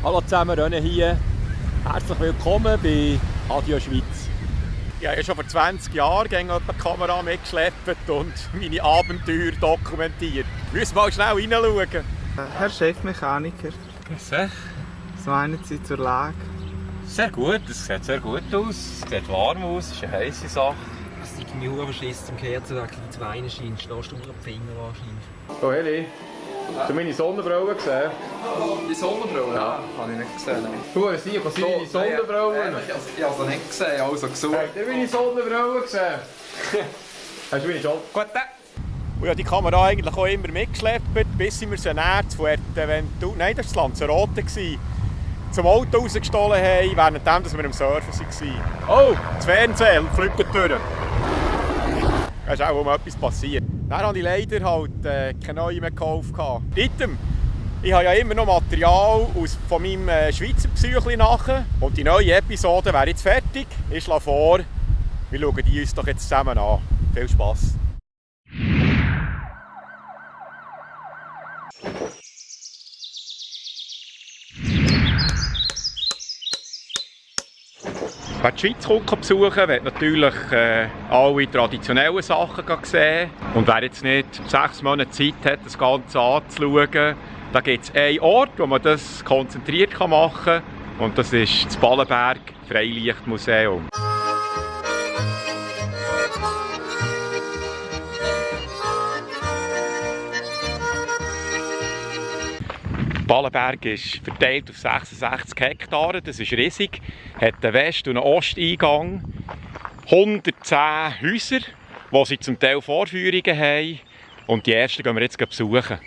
Hallo zusammen, René hier. Herzlich willkommen bei Adios Schweiz. Ich habe schon vor 20 Jahren die Kamera mitgeschleppt und meine Abenteuer dokumentiert. Wir müssen mal schnell reinschauen. Herr Chefmechaniker, Sehr was meinen Sie zur Lage? gut, es sieht sehr gut aus, es sieht warm aus, es ist eine heisse Sache. Es ist irgendwie verschlissen zum Kerzenwechsel, die zu weinen scheint, stehst du mir auf die Finger wahrscheinlich. Oh Heli, hast du meine Sonnenbrille gesehen? Die Sonnenbrille? Ja, habe ich nicht gesehen. Du hast sie, was sind deine Sonnenbrille? Ich habe sie nicht gesehen, also gesucht. Hast du meine Sonnenbrille gesehen? Hast du meine schon? Gut, und ich habe die Kamera eigentlich auch immer mitgeschleppt, bis sie mir so näher zu Fuerteventura, nein, das war das Lanzarote, zum Auto rausgestohlen haben, während wir am Surfen waren. Oh, das Fernsehen fliegt durch. Da ist auch etwas passiert. Dann habe ich leider halt keine neue mehr gekauft. Item, ich habe ja immer noch Material von meinem Schweizer Psychli nachher. Und die neue Episode wäre jetzt fertig. Ich schlage vor, wir schauen die uns doch jetzt zusammen an. Viel Spass! Wer die Schweiz besuchen will natürlich alle traditionellen Sachen sehen. Und wer jetzt nicht 6 Monate Zeit hat, das Ganze anzuschauen, da gibt es einen Ort, wo man das konzentriert machen kann. Und das ist das Ballenberg Freilichtmuseum. Ballenberg ist verteilt auf 66 Hektare, das ist riesig, hat einen West- und einen Osteingang, 110 Häuser, wo sie zum Teil Vorführungen haben und die ersten gehen wir jetzt besuchen. Wir hatten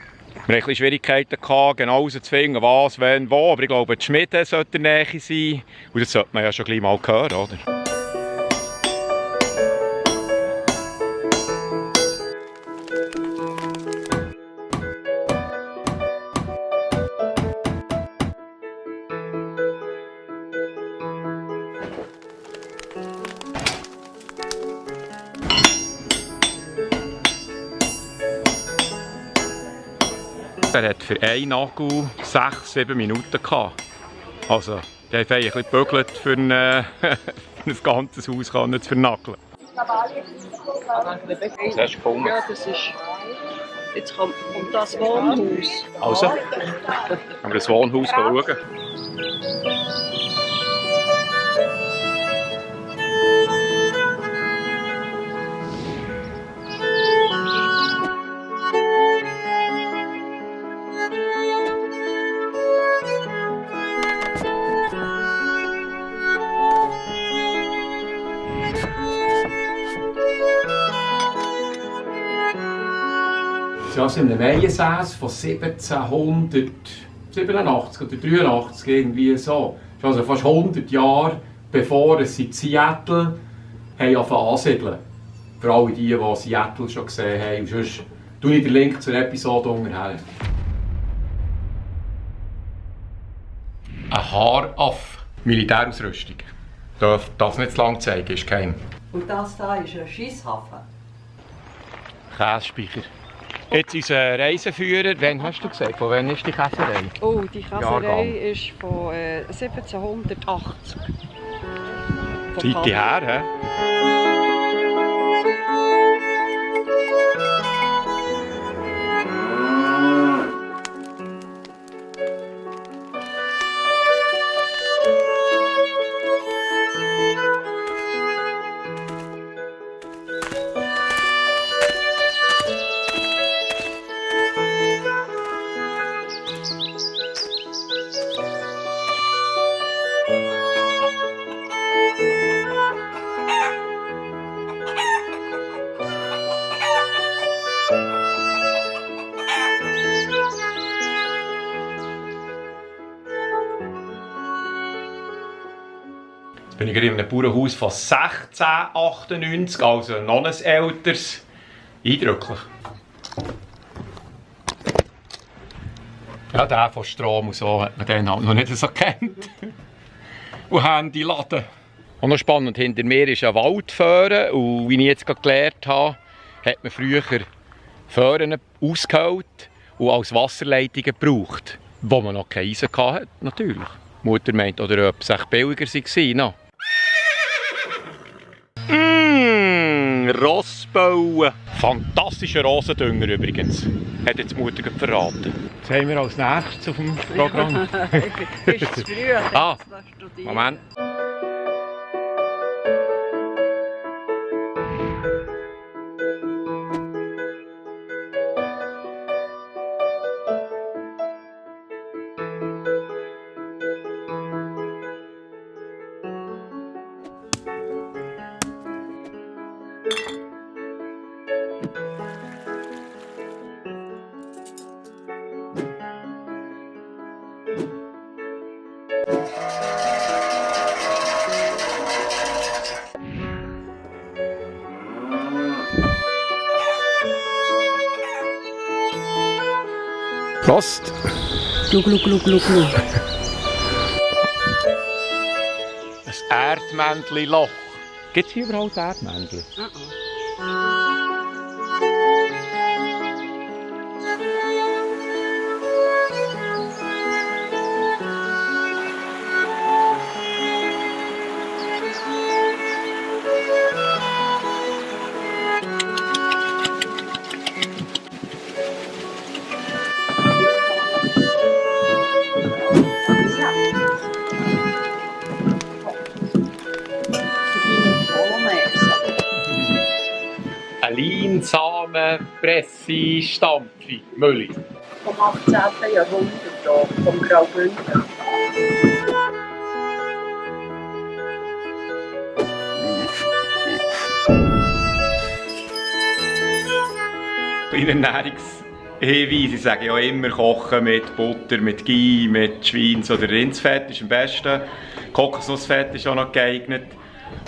ein bisschen Schwierigkeiten, genau herauszufinden, was, wann, wo, aber ich glaube, die Schmiede sollte in der Nähe sein und das sollte man ja schon gleich mal hören, oder? Er hat für einen Nagel 6-7 Minuten gehabt. Also, der hat ein bisschen gebügelt, für ein ganzes Haus zu vernageln. Was hast du gefunden? Ja, das ist... Jetzt kommt das Wohnhaus. Also, haben wir das Wohnhaus schauen. Ja, in einem Weihensäß von 1787 oder 83 irgendwie so. Das ist also fast 100 Jahre bevor sie in Seattle ansiedeln. Für alle die Seattle schon gesehen haben. Und sonst tue ich den Link zur Episode unterher. Ein Haaraff. Militärausrüstung. Darf nicht zu lang zeigen, ist geheim. Und das hier ist ein Schiesshafen. Käsespeicher. Jetzt unser Reiseführer, wann hast du gesagt? Von wann ist die Käserei? Oh, die Käserei Jahrgang. ist von 1780. Zeit her, hä? Jetzt bin ich gerade in einem Bauernhaus von 1698, also noch ein älteres. Eindrücklich. Ja, der von Strom und so hat man den halt noch nicht so kennt. Und Handyladen. Und noch spannend, hinter mir ist ein Waldföhre und wie ich jetzt gerade gelernt habe, hat man früher Föhren ausgeholt und als Wasserleitungen gebraucht. wo man noch kein Eisen hatte, natürlich. Die Mutter meint, oder ob es echt billiger war noch. Rossbauen. Fantastischer Rosendünger übrigens. Hat jetzt die Mutter verraten. Was haben wir als nächstes auf dem Programm? Ist zu früh? Ah, Moment. Prost! Glu, glu, glu, glu, glu. Ein Erdmännchen-Loch. Gibt es hier überhaupt Erdmännchen? Eine Leinsamen-Presse Stampfi Mülli. Vom 18. Jahrhundert hier, vom Graubünden. Kleine Ernährungshinweise, ich sage ja immer, kochen mit Butter, mit Ghee, mit Schweins- oder Rindsfett ist am besten. Kokosnussfett ist auch noch geeignet.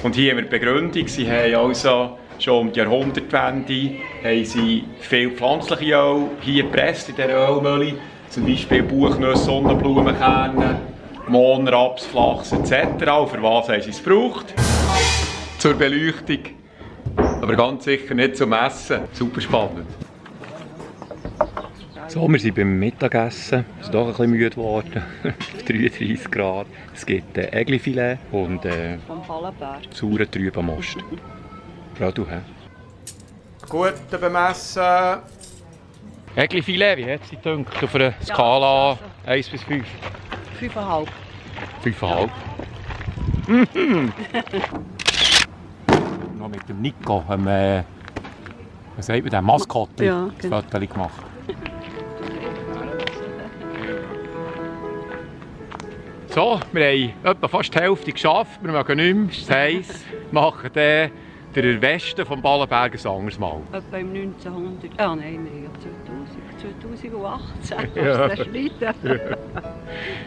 Und hier haben wir die Begründung, sie haben also schon um die Jahrhundertwende haben sie viel pflanzliche Öl hier gepresst in dieser Ölmühle. Zum Beispiel Buchnüsse, Sonnenblumenkerne, Mohn, Raps, Flachs etc. Und für was haben sie es gebraucht? Zur Beleuchtung. Aber ganz sicher nicht zum Essen. Super spannend. So, wir sind beim Mittagessen. Wir sind doch ein bisschen müde geworden. 33 Grad. Es gibt Äglifilet und Vom Ballenberg. sauren Trübenmost. Ja, du, hä? Gute bemessen. Äglifilet, wie hat es dich gedacht? Auf einer Skala 1 bis 5? 5,5. 5,5. Noch mit dem Nico haben wir, was sagt man, dem Maskottchen, Ja, das Foto gemacht. So, wir haben etwa fast die Hälfte geschafft. Wir mögen nicht mehr, es ist heiß. Wir machen dann den Westen vom Ballenberg ein anderes Mal. Etwa im 1900. Ah nein, wir haben 2018. Ja. Was ist das Schneiden?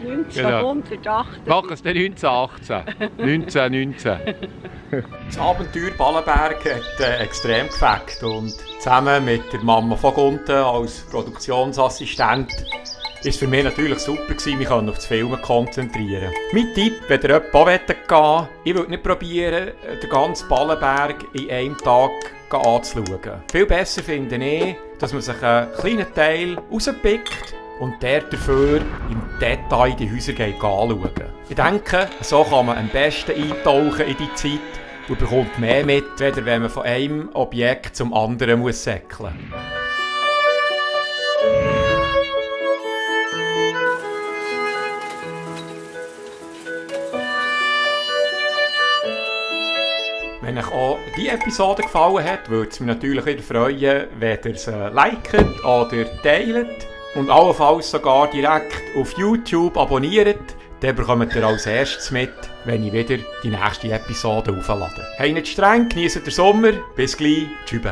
1918. Machen es dann 1918. 1919. Das Abenteuer Ballenberg hat extrem gefällt. Und zusammen mit der Mama von Gunten als Produktionsassistent war es für mich natürlich super, mich auf das Filmen konzentrieren. Mein Tipp, wenn ihr jemanden auch gehen, ich würde nicht probieren, den ganzen Ballenberg in einem Tag anzuschauen. Viel besser finde ich, dass man sich einen kleinen Teil rauspickt und der dafür im Detail die Häuser anschauen. Ich denke, so kann man am besten eintauchen in die Zeit und bekommt mehr mit, weder wenn man von einem Objekt zum anderen muss säckeln muss. Wenn euch auch diese Episode gefallen hat, würde es mich natürlich wieder freuen, wenn ihr sie liket oder teilt und allenfalls sogar direkt auf YouTube abonniert. Dann bekommt ihr als erstes mit, wenn ich wieder die nächste Episode auflade. Habt nicht streng, genießt den Sommer. Bis gleich. Tschüss.